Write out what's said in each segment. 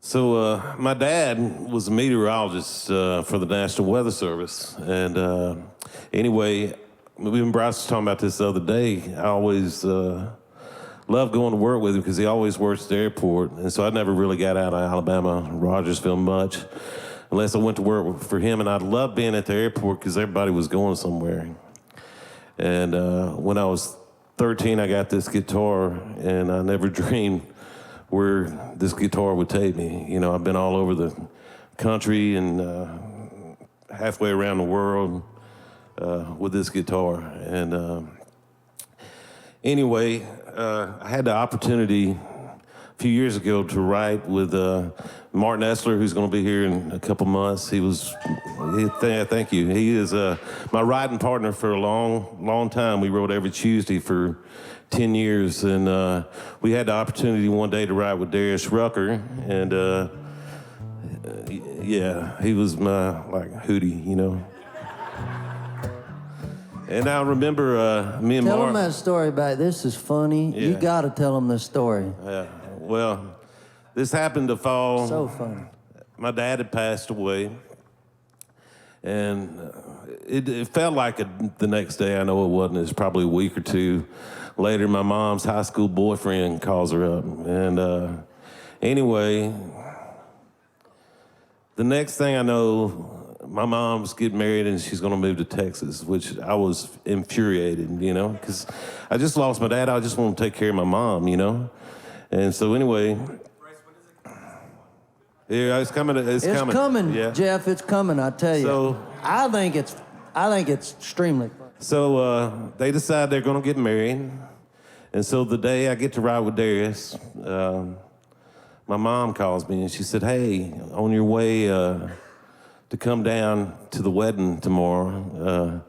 So my dad was a meteorologist for the National Weather Service. And anyway, me and Bryce was talking about this the other day. I always loved going to work with him because he always works at the airport. And so I never really got out of Alabama, Rogersville much, unless I went to work for him. And I loved being at the airport because everybody was going somewhere. And when I was 13, I got this guitar, and I never dreamed where this guitar would take me. You know, I've been all over the country and halfway around the world with this guitar. And anyway, I had the opportunity a few years ago to write with Martin Essler, who's going to be here in a couple months. Thank you. He is my writing partner for a long time. We wrote every Tuesday for 10 years, and we had the opportunity one day to write with Darius Rucker, and yeah, he was my, like, Hootie, you know. And I remember me and Tell Mark... them that story about this is funny. Yeah. You got to tell them this story. Yeah, well, this happened to fall... So funny. My dad had passed away, and it felt like the next day. I know it wasn't. It was probably a week or two later. My mom's high school boyfriend calls her up, and anyway, the next thing I know, my mom's getting married and she's gonna move to Texas, which I was infuriated, you know, because I just lost my dad. I just want to take care of my mom, you know, and so anyway. Yeah, it's coming. It's coming. Yeah. Jeff. It's coming. I tell you. So I think it's extremely fun. So they decide they're going to get married, and so the day I get to ride with Darius, my mom calls me and she said, "Hey, on your way to come down to the wedding tomorrow,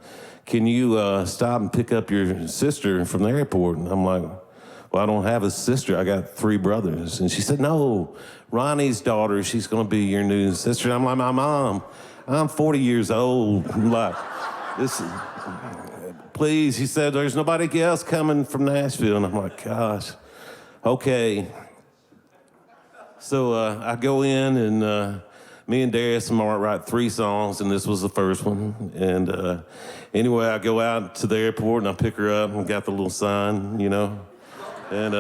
can you stop and pick up your sister from the airport?" And I'm like, "Well, I don't have a sister. I got 3 brothers." And she said, "No, Ronnie's daughter, she's going to be your new sister." And I'm like, "My mom, I'm 40 years old." I'm like, "This, please." She said, "There's nobody else coming from Nashville." And I'm like, "Gosh, okay." So I go in, and me and Darius and Mark write 3 songs, and this was the first one. And anyway, I go out to the airport, and I pick her up, and got the little sign, you know. And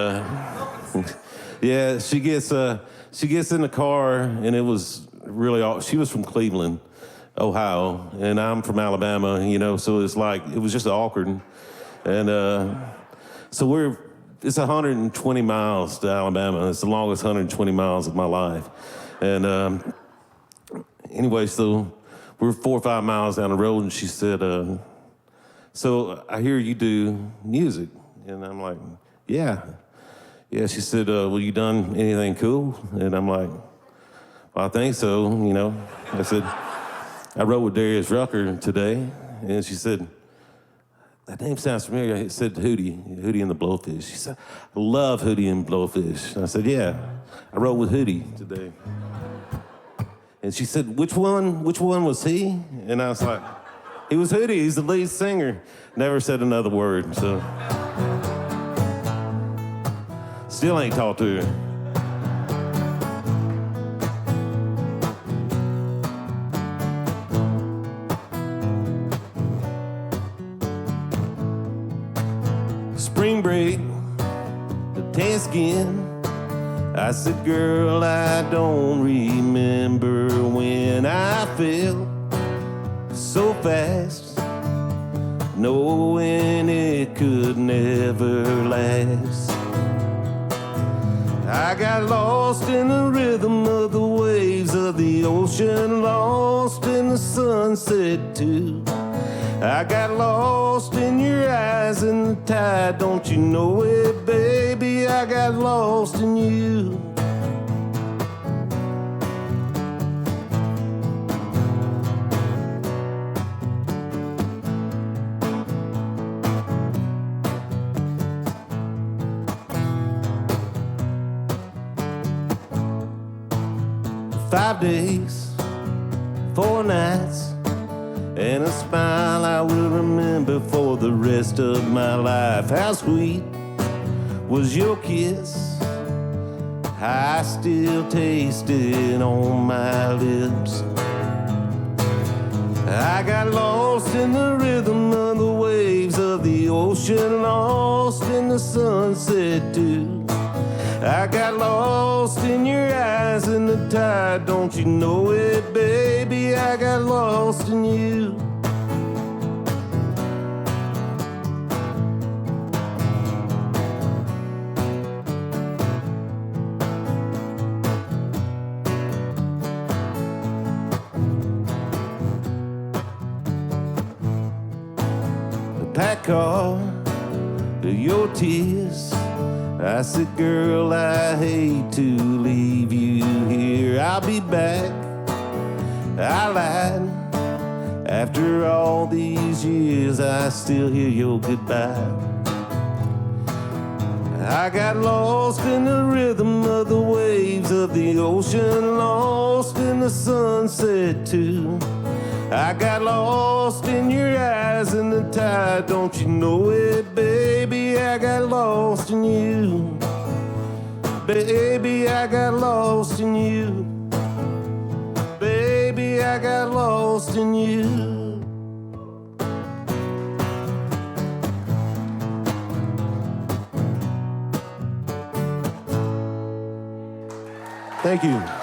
yeah, she gets in the car, and it was really, she was from Cleveland, Ohio, and I'm from Alabama, you know, so it's like, it was just awkward. And so it's 120 miles to Alabama. It's the longest 120 miles of my life. And anyway, so we're 4 or 5 miles down the road, and she said, "So I hear you do music." And I'm like, "Yeah." Yeah, she said, "Well, you done anything cool?" And I'm like, "Well, I think so, you know." I said, "I wrote with Darius Rucker today." And she said, "That name sounds familiar." I said, Hootie and the Blowfish. She said, "I love Hootie and Blowfish." And I said, "Yeah, I wrote with Hootie today." And she said, Which one was he?" And I was like, "He was Hootie, he's the lead singer." Never said another word, so. Still ain't talked to her. Spring break, the tan skin. I said, "Girl, I don't remember when I felt so fast, knowing it could never last. I got lost in the rhythm of the waves of the ocean, lost in the sunset too. I got lost in your eyes and the tide, don't you know it, baby? I got lost in you." "5 days, 4 nights, and a smile I will remember for the rest of my life. How sweet was your kiss? I still taste it on my lips. I got lost in the rhythm of the waves of the ocean, lost in the sunset too. I got lost in your eyes in the tide, don't you know it, baby? I got lost in you. Pack all your tears. I said, girl, I hate to leave you here. I'll be back. I lied. After all these years, I still hear your goodbye. I got lost in the rhythm of the waves of the ocean, lost in the sunset too. I got lost in your eyes in the tide, don't you know it, baby? I got lost in you. Baby, I got lost in you. Baby, I got lost in you. Thank you.